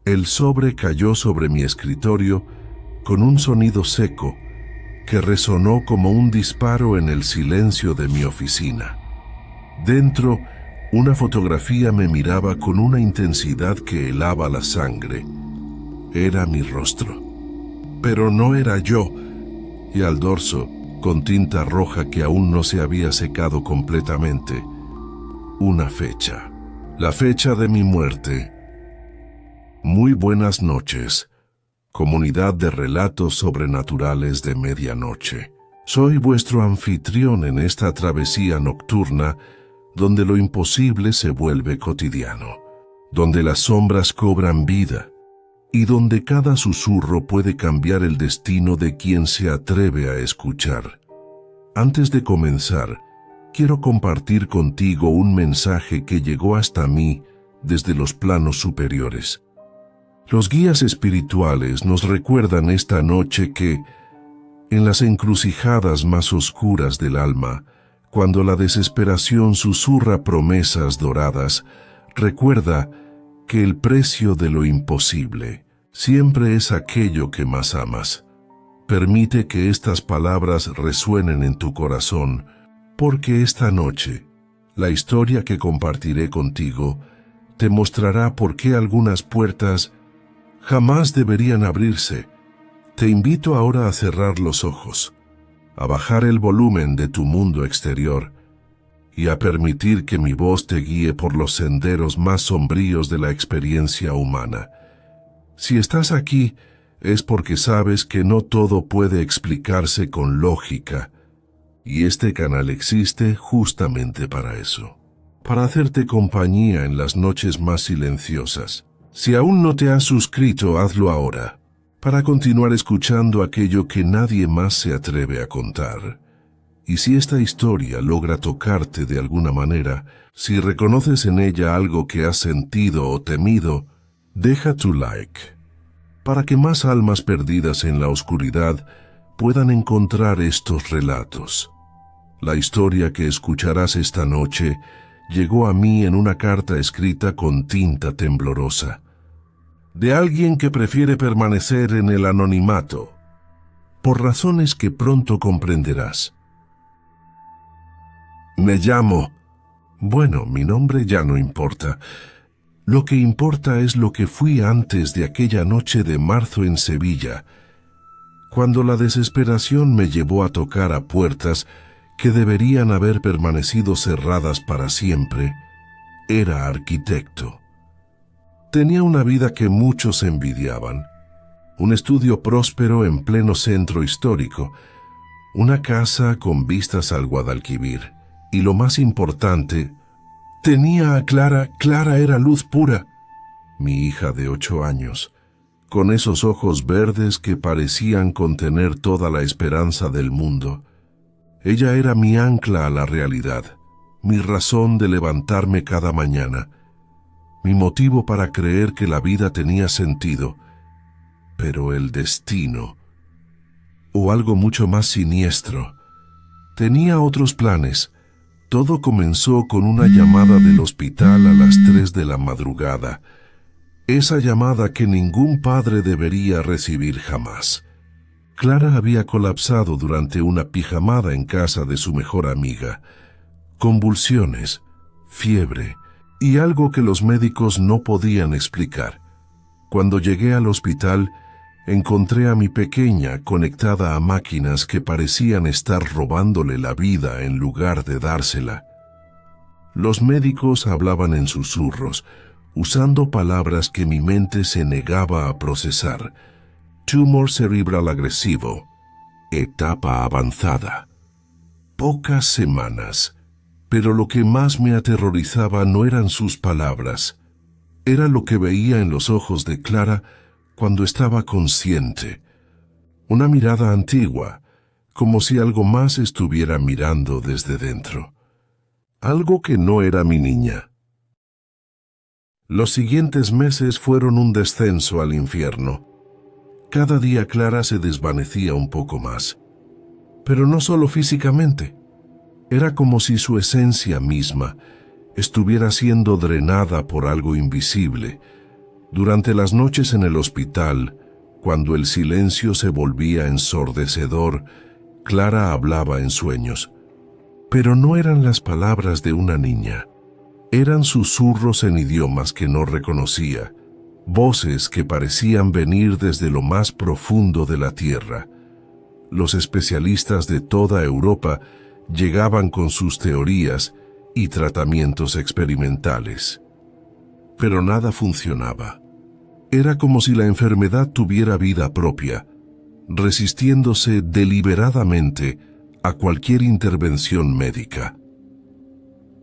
El sobre cayó sobre mi escritorio con un sonido seco que resonó como un disparo en el silencio de mi oficina. Dentro, una fotografía me miraba con una intensidad que helaba la sangre. Era mi rostro. Pero no era yo, y al dorso, con tinta roja que aún no se había secado completamente, una fecha. La fecha de mi muerte. Muy buenas noches, comunidad de relatos sobrenaturales de medianoche. Soy vuestro anfitrión en esta travesía nocturna donde lo imposible se vuelve cotidiano, donde las sombras cobran vida y donde cada susurro puede cambiar el destino de quien se atreve a escuchar. Antes de comenzar, quiero compartir contigo un mensaje que llegó hasta mí desde los planos superiores. Los guías espirituales nos recuerdan esta noche que, en las encrucijadas más oscuras del alma, cuando la desesperación susurra promesas doradas, recuerda que el precio de lo imposible siempre es aquello que más amas. Permite que estas palabras resuenen en tu corazón, porque esta noche, la historia que compartiré contigo te mostrará por qué algunas puertas jamás deberían abrirse. Te invito ahora a cerrar los ojos, a bajar el volumen de tu mundo exterior y a permitir que mi voz te guíe por los senderos más sombríos de la experiencia humana. Si estás aquí, es porque sabes que no todo puede explicarse con lógica, y este canal existe justamente para eso, para hacerte compañía en las noches más silenciosas. Si aún no te has suscrito, hazlo ahora, para continuar escuchando aquello que nadie más se atreve a contar. Y si esta historia logra tocarte de alguna manera, si reconoces en ella algo que has sentido o temido, deja tu like, para que más almas perdidas en la oscuridad puedan encontrar estos relatos. La historia que escucharás esta noche llegó a mí en una carta escrita con tinta temblorosa, de alguien que prefiere permanecer en el anonimato, por razones que pronto comprenderás. Me llamo... Bueno, mi nombre ya no importa. Lo que importa es lo que fui antes de aquella noche de marzo en Sevilla, cuando la desesperación me llevó a tocar a puertas que deberían haber permanecido cerradas para siempre. Era arquitecto. Tenía una vida que muchos envidiaban, un estudio próspero en pleno centro histórico, una casa con vistas al Guadalquivir, y lo más importante, tenía a Clara. Clara era luz pura, mi hija de 8 años, con esos ojos verdes que parecían contener toda la esperanza del mundo. Ella era mi ancla a la realidad, mi razón de levantarme cada mañana, mi motivo para creer que la vida tenía sentido. Pero el destino, o algo mucho más siniestro, tenía otros planes. Todo comenzó con una llamada del hospital a las 3 de la madrugada, esa llamada que ningún padre debería recibir jamás. Clara había colapsado durante una pijamada en casa de su mejor amiga. Convulsiones, fiebre y algo que los médicos no podían explicar. Cuando llegué al hospital, encontré a mi pequeña conectada a máquinas que parecían estar robándole la vida en lugar de dársela. Los médicos hablaban en susurros, usando palabras que mi mente se negaba a procesar. Tumor cerebral agresivo, etapa avanzada. Pocas semanas, pero lo que más me aterrorizaba no eran sus palabras, era lo que veía en los ojos de Clara cuando estaba consciente. Una mirada antigua, como si algo más estuviera mirando desde dentro. Algo que no era mi niña. Los siguientes meses fueron un descenso al infierno. Cada día Clara se desvanecía un poco más. Pero no solo físicamente. Era como si su esencia misma estuviera siendo drenada por algo invisible, Durante las noches en el hospital, cuando el silencio se volvía ensordecedor, Clara hablaba en sueños. Pero no eran las palabras de una niña. Eran susurros en idiomas que no reconocía, voces que parecían venir desde lo más profundo de la tierra. Los especialistas de toda Europa llegaban con sus teorías y tratamientos experimentales. Pero nada funcionaba. Era como si la enfermedad tuviera vida propia, resistiéndose deliberadamente a cualquier intervención médica.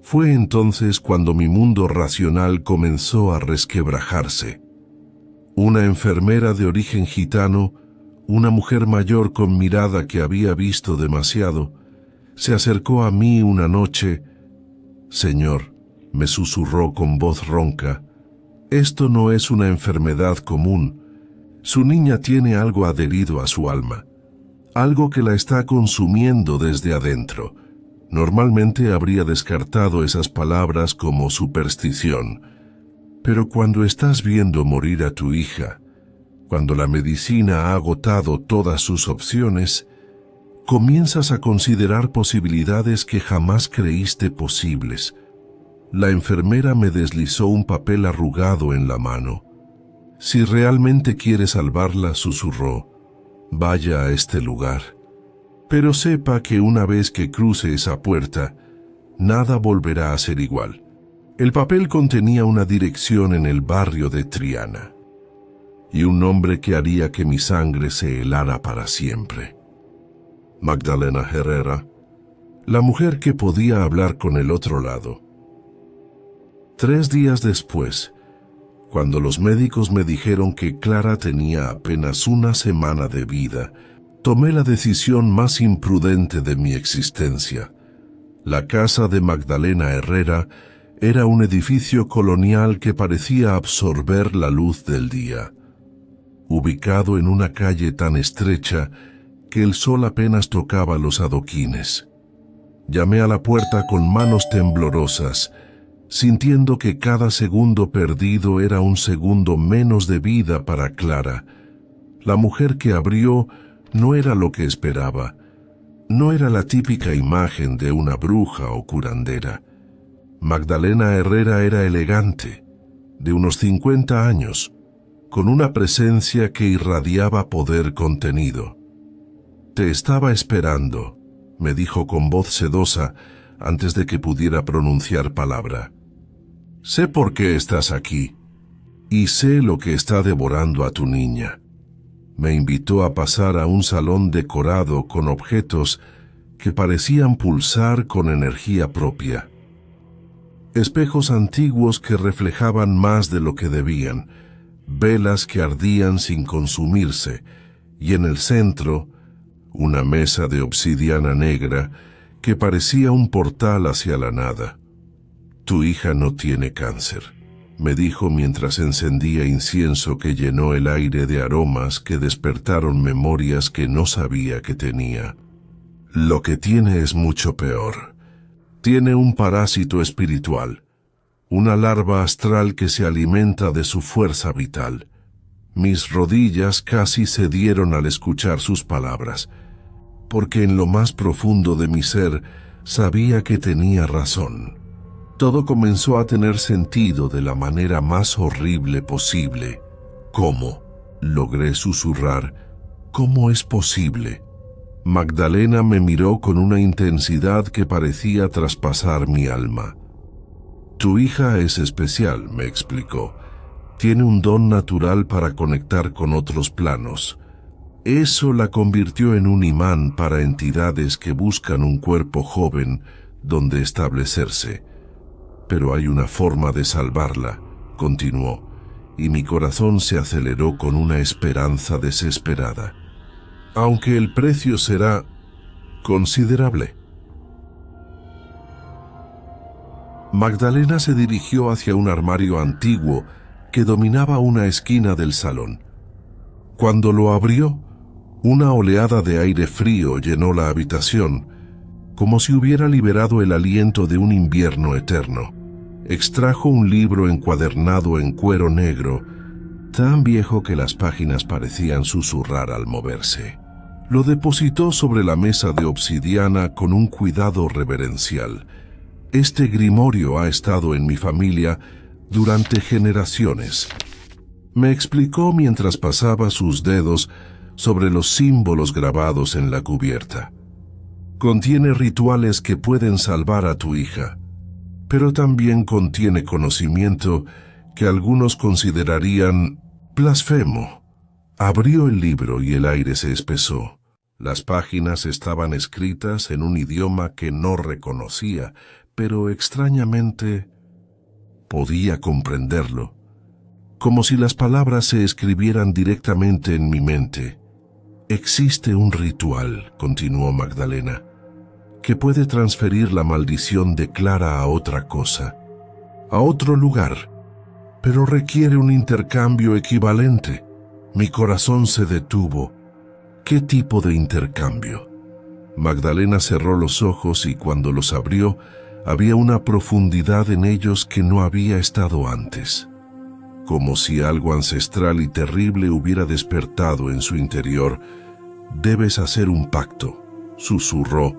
Fue entonces cuando mi mundo racional comenzó a resquebrajarse. Una enfermera de origen gitano, una mujer mayor con mirada que había visto demasiado, se acercó a mí una noche. «Señor», me susurró con voz ronca, «esto no es una enfermedad común. Su niña tiene algo adherido a su alma, algo que la está consumiendo desde adentro». Normalmente habría descartado esas palabras como superstición, pero cuando estás viendo morir a tu hija, cuando la medicina ha agotado todas sus opciones, comienzas a considerar posibilidades que jamás creíste posibles. La enfermera me deslizó un papel arrugado en la mano. «Si realmente quiere salvarla», susurró, «vaya a este lugar. Pero sepa que una vez que cruce esa puerta, nada volverá a ser igual». El papel contenía una dirección en el barrio de Triana y un nombre que haría que mi sangre se helara para siempre. Magdalena Herrera, la mujer que podía hablar con el otro lado. 3 días después, cuando los médicos me dijeron que Clara tenía apenas una semana de vida, tomé la decisión más imprudente de mi existencia. La casa de Magdalena Herrera era un edificio colonial que parecía absorber la luz del día. Ubicado en una calle tan estrecha que el sol apenas tocaba los adoquines. Llamé a la puerta con manos temblorosas, sintiendo que cada segundo perdido era un segundo menos de vida para Clara. La mujer que abrió no era lo que esperaba. No era la típica imagen de una bruja o curandera. Magdalena Herrera era elegante, de unos 50 años, con una presencia que irradiaba poder contenido. «Te estaba esperando», me dijo con voz sedosa antes de que pudiera pronunciar palabra. «Sé por qué estás aquí, y sé lo que está devorando a tu niña». Me invitó a pasar a un salón decorado con objetos que parecían pulsar con energía propia. Espejos antiguos que reflejaban más de lo que debían, velas que ardían sin consumirse, y en el centro, una mesa de obsidiana negra que parecía un portal hacia la nada. «Tu hija no tiene cáncer», me dijo mientras encendía incienso que llenó el aire de aromas que despertaron memorias que no sabía que tenía. «Lo que tiene es mucho peor. Tiene un parásito espiritual, una larva astral que se alimenta de su fuerza vital». Mis rodillas casi cedieron al escuchar sus palabras, porque en lo más profundo de mi ser sabía que tenía razón. Todo comenzó a tener sentido de la manera más horrible posible. «¿Cómo?», logré susurrar. «¿Cómo es posible?». Magdalena me miró con una intensidad que parecía traspasar mi alma. «Tu hija es especial», me explicó. «Tiene un don natural para conectar con otros planos. Eso la convirtió en un imán para entidades que buscan un cuerpo joven donde establecerse. Pero hay una forma de salvarla», continuó, y mi corazón se aceleró con una esperanza desesperada. «Aunque el precio será considerable». Magdalena se dirigió hacia un armario antiguo que dominaba una esquina del salón. Cuando lo abrió, una oleada de aire frío llenó la habitación, como si hubiera liberado el aliento de un invierno eterno. Extrajo un libro encuadernado en cuero negro tan viejo que las páginas parecían susurrar al moverse. Lo depositó sobre la mesa de obsidiana con un cuidado reverencial. Este grimorio ha estado en mi familia durante generaciones. Me explicó mientras pasaba sus dedos sobre los símbolos grabados en la cubierta. Contiene rituales que pueden salvar a tu hija, pero también contiene conocimiento que algunos considerarían blasfemo. Abrió el libro y el aire se espesó. Las páginas estaban escritas en un idioma que no reconocía, pero extrañamente podía comprenderlo, como si las palabras se escribieran directamente en mi mente. Existe un ritual, continuó Magdalena, que puede transferir la maldición de Clara a otra cosa, a otro lugar, pero requiere un intercambio equivalente. Mi corazón se detuvo. ¿Qué tipo de intercambio? Magdalena cerró los ojos y cuando los abrió, había una profundidad en ellos que no había estado antes, como si algo ancestral y terrible hubiera despertado en su interior. Debes hacer un pacto, susurró,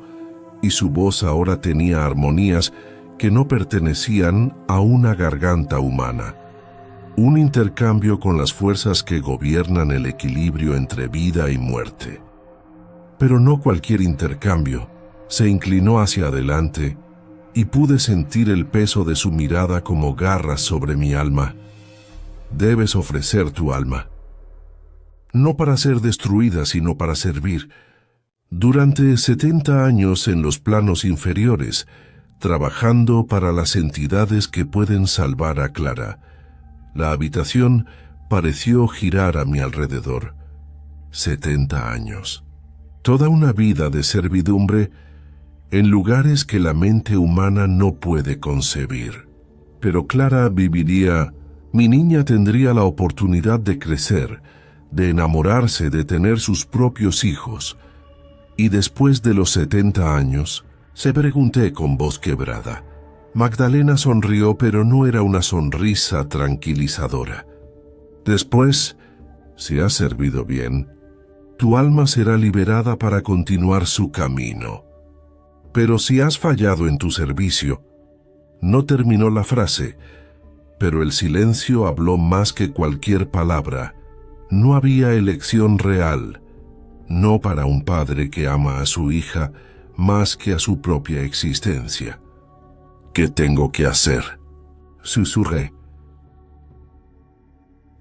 y su voz ahora tenía armonías que no pertenecían a una garganta humana. Un intercambio con las fuerzas que gobiernan el equilibrio entre vida y muerte. Pero no cualquier intercambio. Se inclinó hacia adelante y pude sentir el peso de su mirada como garras sobre mi alma. Debes ofrecer tu alma. No para ser destruida, sino para servir. Durante 70 años en los planos inferiores, trabajando para las entidades que pueden salvar a Clara. La habitación pareció girar a mi alrededor. 70 años. Toda una vida de servidumbre en lugares que la mente humana no puede concebir. Pero Clara viviría. Mi niña tendría la oportunidad de crecer, de enamorarse, de tener sus propios hijos. Y después de los 70 años, se pregunté con voz quebrada. Magdalena sonrió, pero no era una sonrisa tranquilizadora. Después, si has servido bien, tu alma será liberada para continuar su camino. Pero si has fallado en tu servicio, no terminó la frase, pero el silencio habló más que cualquier palabra. No había elección real, no para un padre que ama a su hija más que a su propia existencia. ¿Qué tengo que hacer?, susurré.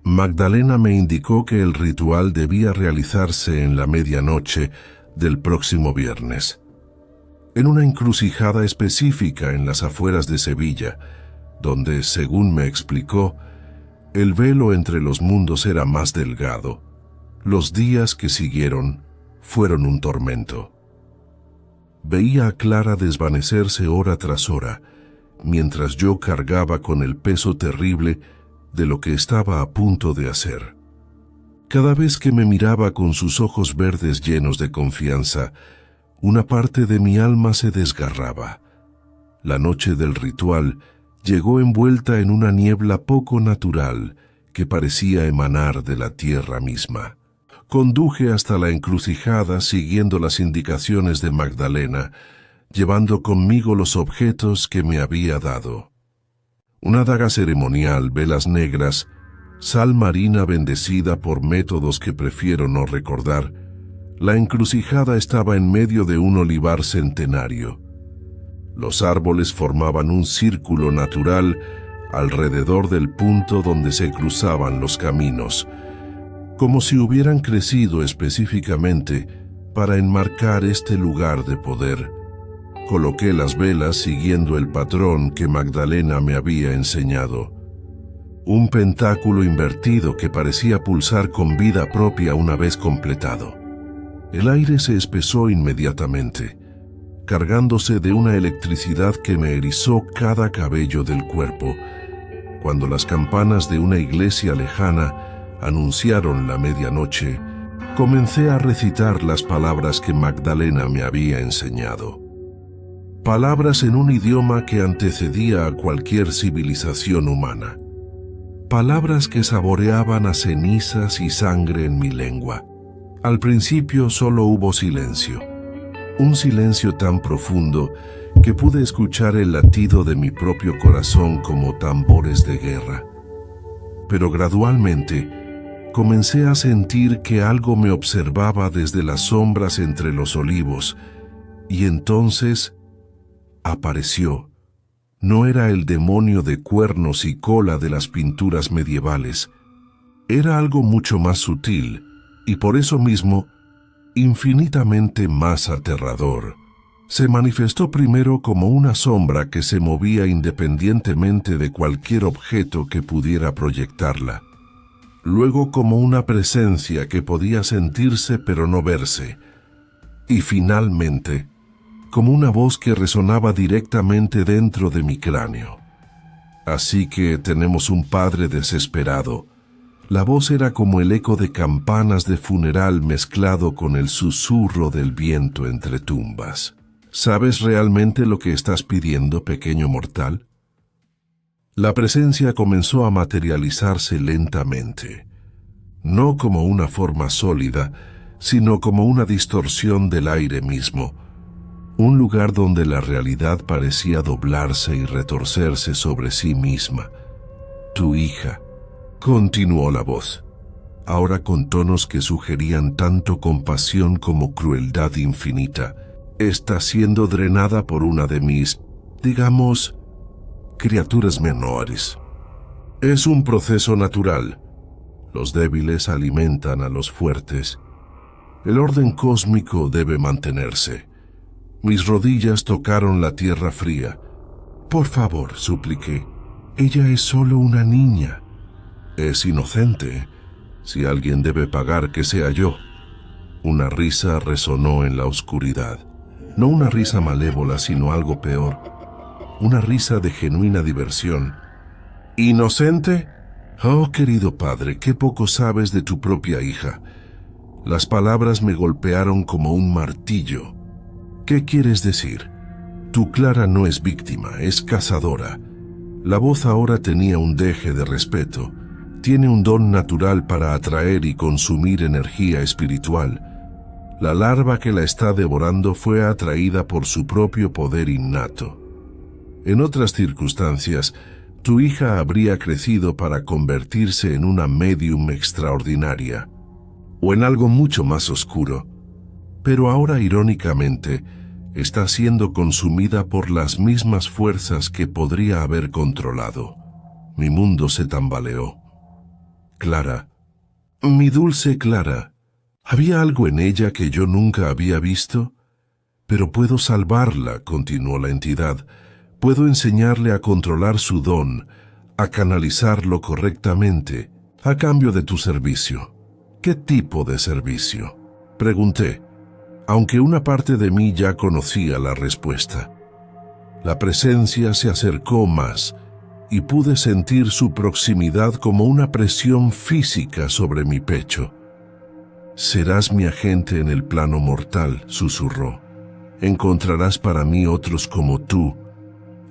Magdalena me indicó que el ritual debía realizarse en la medianoche del próximo viernes, en una encrucijada específica en las afueras de Sevilla, donde, según me explicó, el velo entre los mundos era más delgado. Los días que siguieron fueron un tormento. Veía a Clara desvanecerse hora tras hora, mientras yo cargaba con el peso terrible de lo que estaba a punto de hacer. Cada vez que me miraba con sus ojos verdes llenos de confianza, una parte de mi alma se desgarraba. La noche del ritual llegó envuelta en una niebla poco natural que parecía emanar de la tierra misma. Conduje hasta la encrucijada siguiendo las indicaciones de Magdalena, llevando conmigo los objetos que me había dado. Una daga ceremonial, velas negras, sal marina bendecida por métodos que prefiero no recordar. La encrucijada estaba en medio de un olivar centenario. Los árboles formaban un círculo natural alrededor del punto donde se cruzaban los caminos, como si hubieran crecido específicamente para enmarcar este lugar de poder. Coloqué las velas siguiendo el patrón que Magdalena me había enseñado. Un pentáculo invertido que parecía pulsar con vida propia una vez completado. El aire se espesó inmediatamente, cargándose de una electricidad que me erizó cada cabello del cuerpo, cuando las campanas de una iglesia lejana anunciaron la medianoche. Comencé a recitar las palabras que Magdalena me había enseñado. Palabras en un idioma que antecedía a cualquier civilización humana. palabras que saboreaban a cenizas y sangre en mi lengua. Al principio solo hubo silencio, un silencio tan profundo que pude escuchar el latido de mi propio corazón como tambores de guerra. Pero gradualmente comencé a sentir que algo me observaba desde las sombras entre los olivos, y entonces apareció. No era el demonio de cuernos y cola de las pinturas medievales. Era algo mucho más sutil, y por eso mismo, infinitamente más aterrador. Se manifestó primero como una sombra que se movía independientemente de cualquier objeto que pudiera proyectarla. Luego como una presencia que podía sentirse pero no verse. Y finalmente, como una voz que resonaba directamente dentro de mi cráneo. Así que tenemos un padre desesperado. La voz era como el eco de campanas de funeral mezclado con el susurro del viento entre tumbas. ¿Sabes realmente lo que estás pidiendo, pequeño mortal? La presencia comenzó a materializarse lentamente, no como una forma sólida, sino como una distorsión del aire mismo, un lugar donde la realidad parecía doblarse y retorcerse sobre sí misma. Tu hija, continuó la voz, ahora con tonos que sugerían tanto compasión como crueldad infinita, está siendo drenada por una de mis, digamos, criaturas menores. Es un proceso natural. Los débiles alimentan a los fuertes. El orden cósmico debe mantenerse. Mis rodillas tocaron la tierra fría. Por favor, supliqué. Ella es solo una niña. Es inocente. Si alguien debe pagar, que sea yo. Una risa resonó en la oscuridad. No una risa malévola, sino algo peor. Una risa de genuina diversión. ¿Inocente? Oh, querido padre, qué poco sabes de tu propia hija. Las palabras me golpearon como un martillo. ¿Qué quieres decir? Tu Clara no es víctima, es cazadora. La voz ahora tenía un deje de respeto. Tiene un don natural para atraer y consumir energía espiritual. La larva que la está devorando fue atraída por su propio poder innato. En otras circunstancias, tu hija habría crecido para convertirse en una médium extraordinaria, o en algo mucho más oscuro, pero ahora, irónicamente, está siendo consumida por las mismas fuerzas que podría haber controlado. Mi mundo se tambaleó. Clara, mi dulce Clara, ¿había algo en ella que yo nunca había visto? Pero puedo salvarla, continuó la entidad. Puedo enseñarle a controlar su don, a canalizarlo correctamente, a cambio de tu servicio. ¿Qué tipo de servicio? Pregunté, aunque una parte de mí ya conocía la respuesta. La presencia se acercó más y pude sentir su proximidad como una presión física sobre mi pecho. Serás mi agente en el plano mortal, susurró. Encontrarás para mí otros como tú,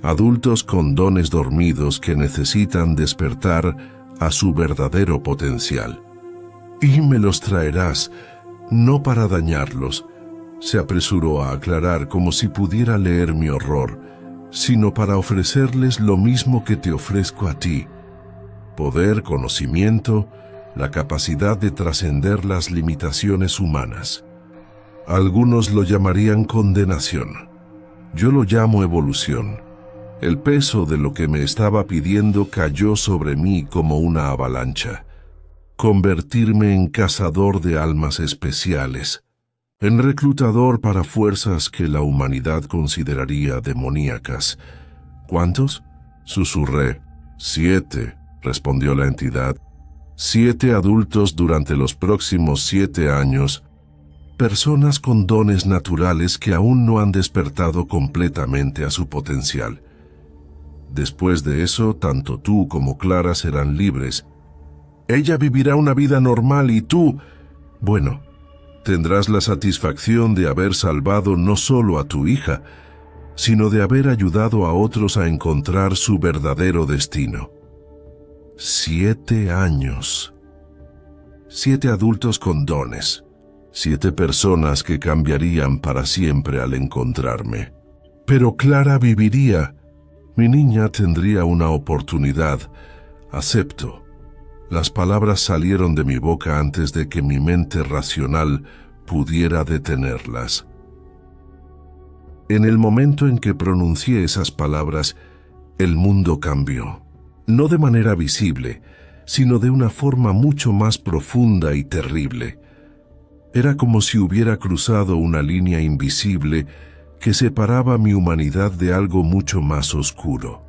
adultos con dones dormidos que necesitan despertar a su verdadero potencial. Y me los traerás, no para dañarlos, se apresuró a aclarar como si pudiera leer mi horror, sino para ofrecerles lo mismo que te ofrezco a ti: poder, conocimiento, la capacidad de trascender las limitaciones humanas. Algunos lo llamarían condenación. Yo lo llamo evolución. El peso de lo que me estaba pidiendo cayó sobre mí como una avalancha. Convertirme en cazador de almas especiales, en reclutador para fuerzas que la humanidad consideraría demoníacas. ¿Cuántos? Susurré. 7, respondió la entidad. 7 adultos durante los próximos 7 años, personas con dones naturales que aún no han despertado completamente a su potencial. Después de eso, tanto tú como Clara serán libres. Ella vivirá una vida normal y tú, bueno, tendrás la satisfacción de haber salvado no solo a tu hija, sino de haber ayudado a otros a encontrar su verdadero destino. 7 años. 7 adultos con dones. 7 personas que cambiarían para siempre al encontrarme. Pero Clara viviría. Mi niña tendría una oportunidad. Acepto. Las palabras salieron de mi boca antes de que mi mente racional pudiera detenerlas. En el momento en que pronuncié esas palabras, el mundo cambió. No de manera visible, sino de una forma mucho más profunda y terrible. Era como si hubiera cruzado una línea invisible que separaba mi humanidad de algo mucho más oscuro.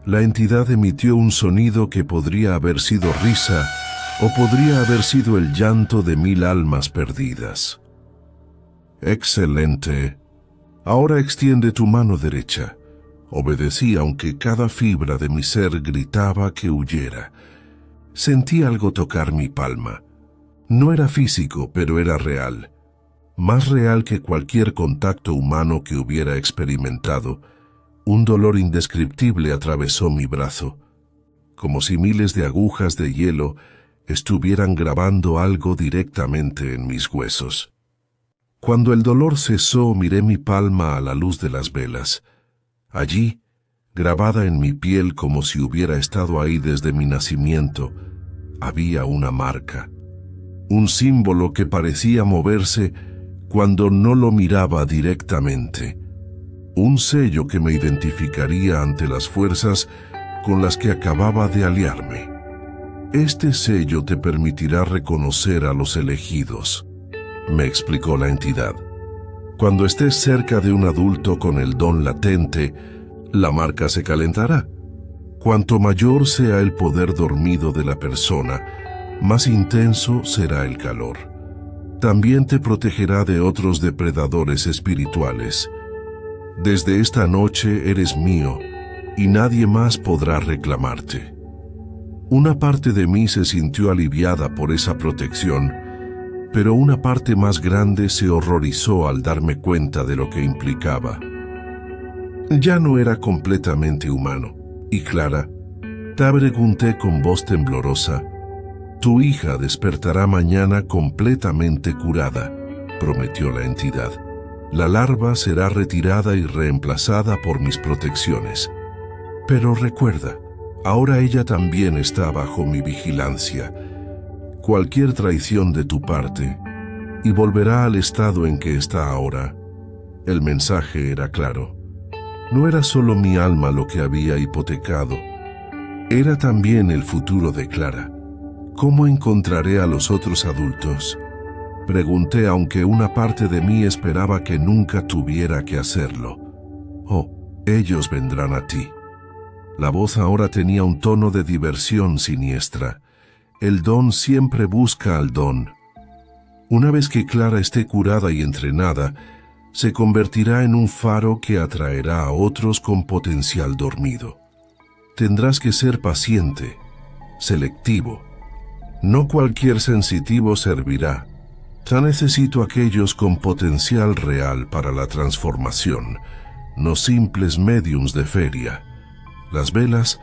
La entidad emitió un sonido que podría haber sido risa o podría haber sido el llanto de 1000 almas perdidas. Excelente. Ahora extiende tu mano derecha. Obedecí aunque cada fibra de mi ser gritaba que huyera. Sentí algo tocar mi palma. No era físico, pero era real. Más real que cualquier contacto humano que hubiera experimentado. Un dolor indescriptible atravesó mi brazo, como si miles de agujas de hielo estuvieran grabando algo directamente en mis huesos. Cuando el dolor cesó, miré mi palma a la luz de las velas. Allí, grabada en mi piel como si hubiera estado ahí desde mi nacimiento, había una marca, un símbolo que parecía moverse cuando no lo miraba directamente. Un sello que me identificaría ante las fuerzas con las que acababa de aliarme. Este sello te permitirá reconocer a los elegidos, me explicó la entidad. Cuando estés cerca de un adulto con el don latente, la marca se calentará. Cuanto mayor sea el poder dormido de la persona, más intenso será el calor. También te protegerá de otros depredadores espirituales. Desde esta noche eres mío, y nadie más podrá reclamarte. Una parte de mí se sintió aliviada por esa protección, pero una parte más grande se horrorizó al darme cuenta de lo que implicaba. Ya no era completamente humano, y Clara, te pregunté con voz temblorosa, tu hija despertará mañana completamente curada, prometió la entidad. La larva será retirada y reemplazada por mis protecciones. Pero recuerda, ahora ella también está bajo mi vigilancia. Cualquier traición de tu parte, y volverá al estado en que está ahora. El mensaje era claro. No era solo mi alma lo que había hipotecado, era también el futuro de Clara. ¿Cómo encontraré a los otros adultos? Pregunté, aunque una parte de mí esperaba que nunca tuviera que hacerlo. Oh, ellos vendrán a ti. La voz ahora tenía un tono de diversión siniestra. El don siempre busca al don. Una vez que Clara esté curada y entrenada, se convertirá en un faro que atraerá a otros con potencial dormido. Tendrás que ser paciente, selectivo. No cualquier sensitivo servirá. Ya necesito aquellos con potencial real para la transformación, no simples médiums de feria. Las velas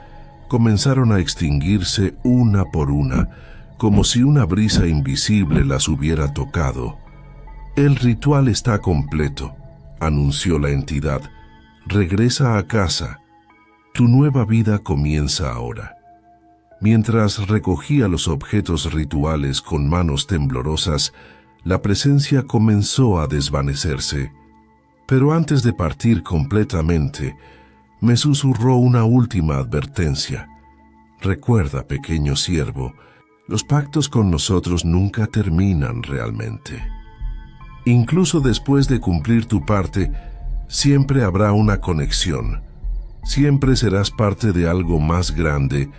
comenzaron a extinguirse una por una, como si una brisa invisible las hubiera tocado. El ritual está completo, anunció la entidad. Regresa a casa. Tu nueva vida comienza ahora. Mientras recogía los objetos rituales con manos temblorosas, la presencia comenzó a desvanecerse. Pero antes de partir completamente, me susurró una última advertencia. Recuerda, pequeño siervo, los pactos con nosotros nunca terminan realmente. Incluso después de cumplir tu parte, siempre habrá una conexión. Siempre serás parte de algo más grande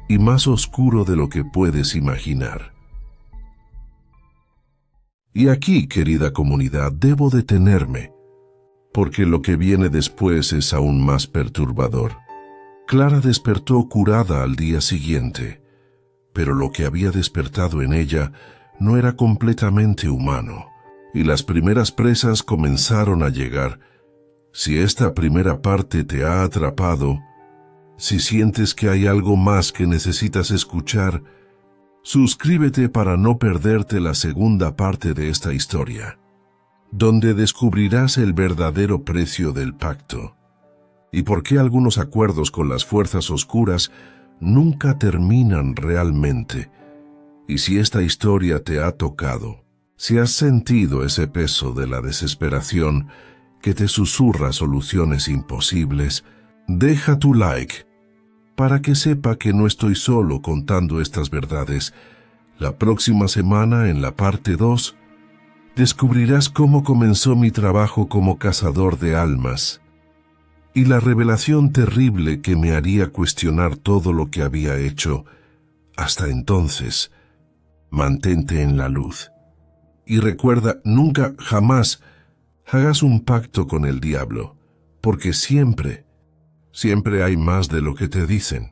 y más oscuro de lo que puedes imaginar. Y aquí, querida comunidad, debo detenerme, porque lo que viene después es aún más perturbador. Clara despertó curada al día siguiente, pero lo que había despertado en ella no era completamente humano, y las primeras presas comenzaron a llegar. Si esta primera parte te ha atrapado, Si sientes que hay algo más que necesitas escuchar, suscríbete para no perderte la segunda parte de esta historia, donde descubrirás el verdadero precio del pacto y por qué algunos acuerdos con las fuerzas oscuras nunca terminan realmente. Y si esta historia te ha tocado, si has sentido ese peso de la desesperación que te susurra soluciones imposibles, deja tu like para que sepa que no estoy solo contando estas verdades. La próxima semana, en la parte 2, descubrirás cómo comenzó mi trabajo como cazador de almas y la revelación terrible que me haría cuestionar todo lo que había hecho. Hasta entonces, mantente en la luz. Y recuerda, nunca, jamás, hagas un pacto con el diablo, porque siempre hay más de lo que te dicen.